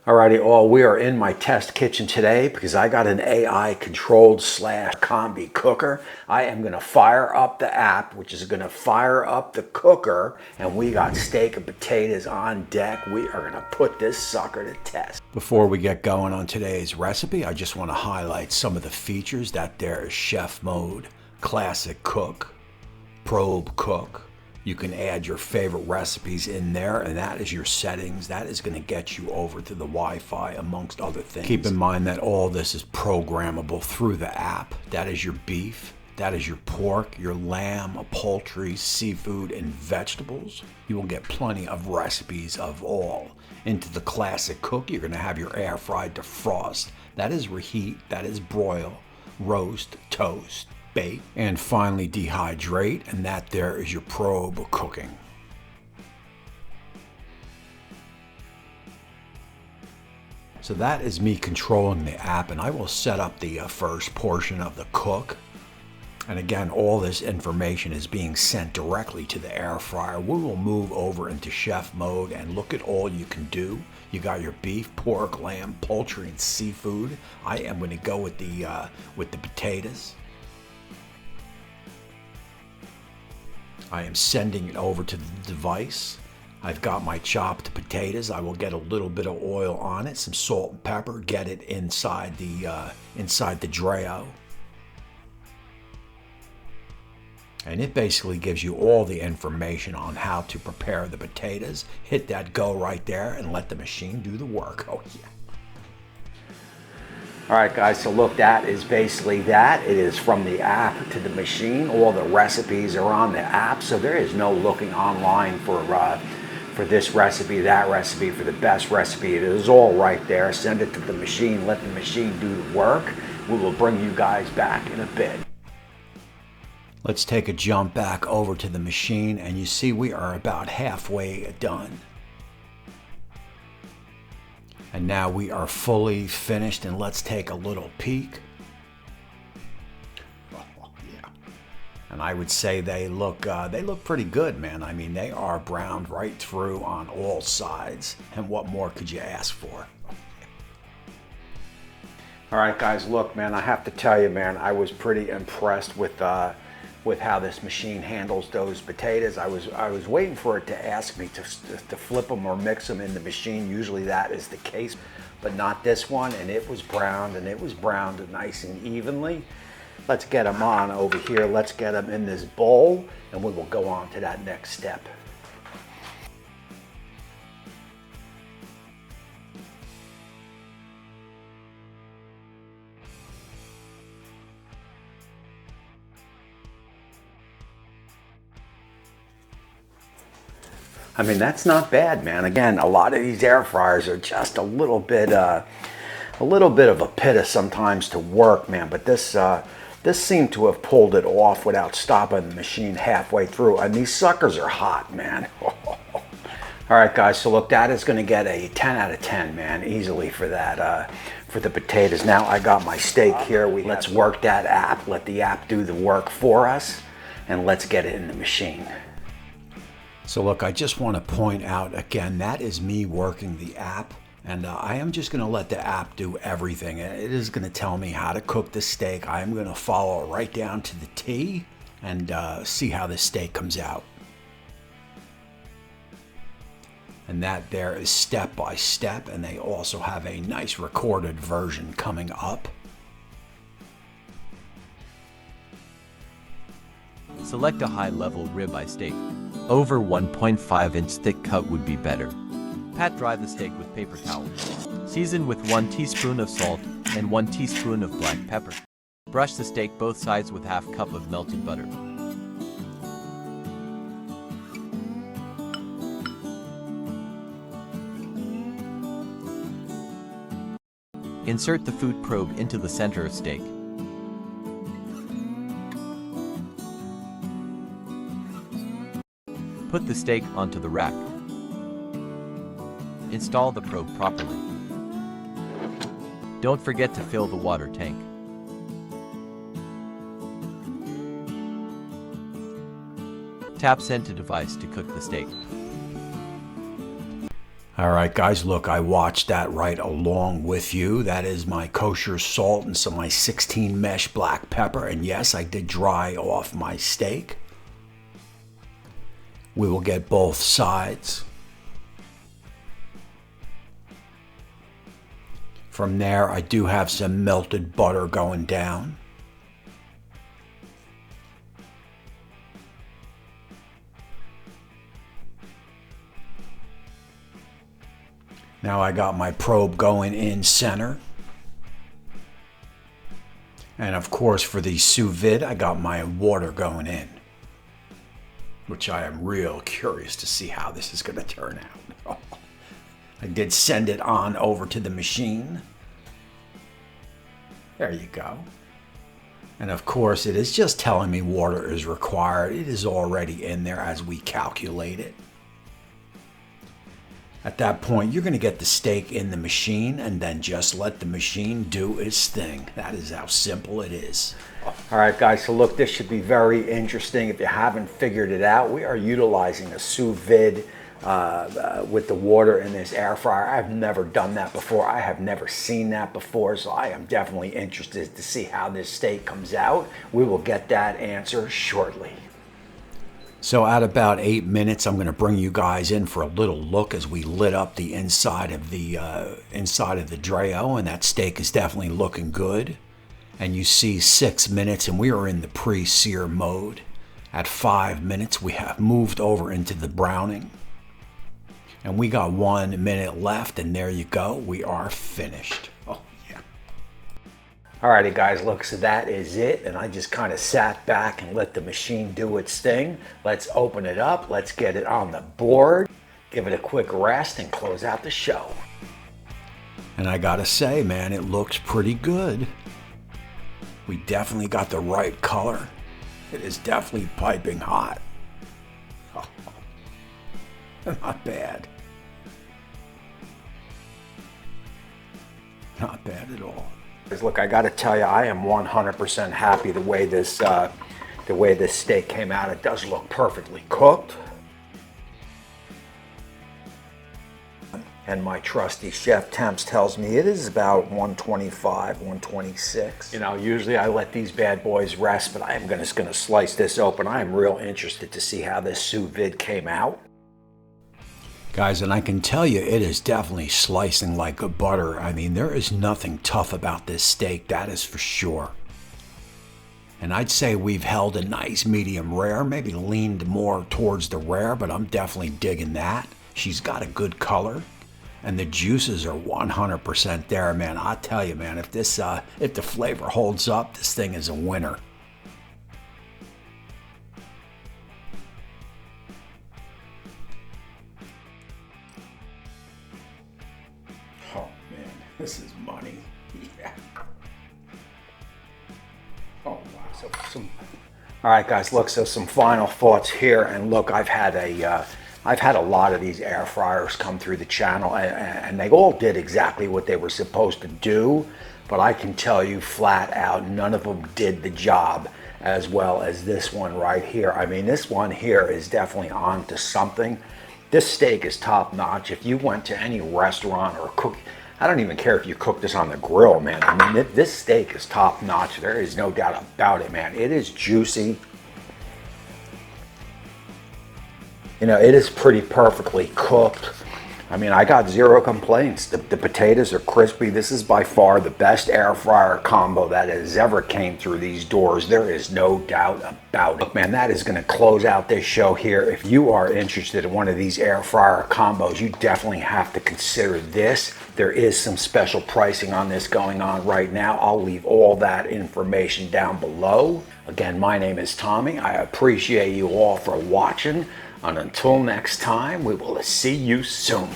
Alrighty, all, we are in my test kitchen today because I got an AI controlled slash combi cooker. I am going to fire up the app, which is going to fire up the cooker, and we got steak and potatoes on deck. We are going to put this sucker to test. Before we get going on today's recipe, I just want to highlight some of the features that there is: chef mode, classic cook, probe cook. You can add your favorite recipes in there, and that is your settings. That is going to get you over to the Wi-Fi, amongst other things. Keep in mind that all this is programmable through the app. That is your beef, that is your pork, your lamb, poultry, seafood, and vegetables. You will get plenty of recipes of all. Into the classic cook, you're going to have your air fried defrost. That is reheat, that is broil, roast, toast, bake, and finally dehydrate, and that there is your probe cooking. So that is me controlling the app, and I will set up the first portion of the cook. And again, all this information is being sent directly to the air fryer. We will move over into chef mode and look at all you can do. You got your beef, pork, lamb, poultry, and seafood. I am going to go with the potatoes. I am sending it over to the device. I've got my chopped potatoes. I will get a little bit of oil on it, some salt and pepper, get it inside the Dreo. And it basically gives you all the information on how to prepare the potatoes. Hit that go right there and let the machine do the work. Oh yeah. All right, guys, so look, that is basically that. It is from the app to the machine. All the recipes are on the app, so there is no looking online for this recipe, that recipe, for the best recipe. It is all right there. Send it to the machine, let the machine do the work. We will bring you guys back in a bit. Let's take a jump back over to the machine, and you see we are about halfway done. And now we are fully finished, and let's take a little peek. Oh, yeah. And I would say they look pretty good, man. I mean, they are browned right through on all sides. And what more could you ask for? All right, guys, look, man, I have to tell you, man, I was pretty impressed with how this machine handles those potatoes. I was waiting for it to ask me to flip them or mix them in the machine. Usually that is the case, but not this one. And it was browned, and it was browned nice and evenly. Let's get them on over here. Let's get them in this bowl, and we will go on to that next step. I mean, that's not bad, man. Again, a lot of these air fryers are just a little bit of a pit sometimes to work, man. But this seemed to have pulled it off without stopping the machine halfway through. And these suckers are hot, man. All right, guys. So look, that is going to get a 10 out of 10, man, easily for that. For the potatoes. Now I got my steak here. Let's work that app. Let the app do the work for us, and let's get it in the machine. So look, I just want to point out again, that is me working the app, and I am just going to let the app do everything. It is going to tell me how to cook the steak. I am going to follow right down to the T and see how the steak comes out. And that there is step by step, and they also have a nice recorded version coming up. Select a high-level ribeye steak. Over 1.5-inch thick cut would be better. Pat dry the steak with paper towel. Season with 1 teaspoon of salt and 1 teaspoon of black pepper. Brush the steak both sides with half cup of melted butter. Insert the food probe into the center of steak. Put the steak onto the rack. Install the probe properly. Don't forget to fill the water tank. Tap send to device to cook the steak. All right, guys, look, I watched that right along with you. That is my kosher salt and some of my 16 mesh black pepper. And yes, I did dry off my steak. We will get both sides. From there, I do have some melted butter going down. Now I got my probe going in center. And of course, for the sous vide, I got my water going in, which I am real curious to see how this is going to turn out. I did send it on over to the machine. There you go. And of course, it is just telling me water is required. It is already in there as we calculate it. At that point, you're going to get the steak in the machine and then just let the machine do its thing. That is how simple it is. All right, guys, so look, this should be very interesting. If you haven't figured it out, we are utilizing a sous vide with the water in this air fryer. I've never done that before. I have never seen that before, so I am definitely interested to see how this steak comes out. We will get that answer shortly. So at about 8 minutes, I'm going to bring you guys in for a little look as we lit up the inside of the Dreo, and that steak is definitely looking good. And you see 6 minutes, and we are in the pre-sear mode. At 5 minutes, we have moved over into the browning. And we got 1 minute left, and there you go. We are finished. Oh, yeah. Alrighty, guys, look, so that is it. And I just kind of sat back and let the machine do its thing. Let's open it up. Let's get it on the board. Give it a quick rest and close out the show. And I gotta say, man, it looks pretty good. We definitely got the right color. It is definitely piping hot. Oh, not bad. Not bad at all. Look, I got to tell you, I am 100% happy the way this steak came out. It does look perfectly cooked. And my trusty chef temps tells me it is about 125, 126. You know, usually I let these bad boys rest, but I am just going to slice this open. I am real interested to see how this sous vide came out. Guys, and I can tell you, it is definitely slicing like a butter. I mean, there is nothing tough about this steak, that is for sure. And I'd say we've held a nice medium rare, maybe leaned more towards the rare, but I'm definitely digging that. She's got a good color, and the juices are 100% there, man. I'll tell you, man, if the flavor holds up, this thing is a winner. Oh man, this is money. Yeah. Oh wow. All right, guys. Look, so some final thoughts here, and look, I've had a lot of these air fryers come through the channel, and they all did exactly what they were supposed to do. But I can tell you flat out, none of them did the job as well as this one right here. I mean, this one here is definitely on to something. This steak is top notch. If you went to any restaurant or cook, I don't even care if you cook this on the grill, man. I mean, this steak is top notch. There is no doubt about it, man. It is juicy. You know, it is pretty perfectly cooked. I mean, I got zero complaints. The potatoes are crispy. This is by far the best air fryer combo that has ever came through these doors. There is no doubt about it. Look, man, that is going to close out this show here. If you are interested in one of these air fryer combos, you definitely have to consider this. There is some special pricing on this going on right now. I'll leave all that information down below. Again, my name is Tommy. I appreciate you all for watching. And until next time, we will see you soon.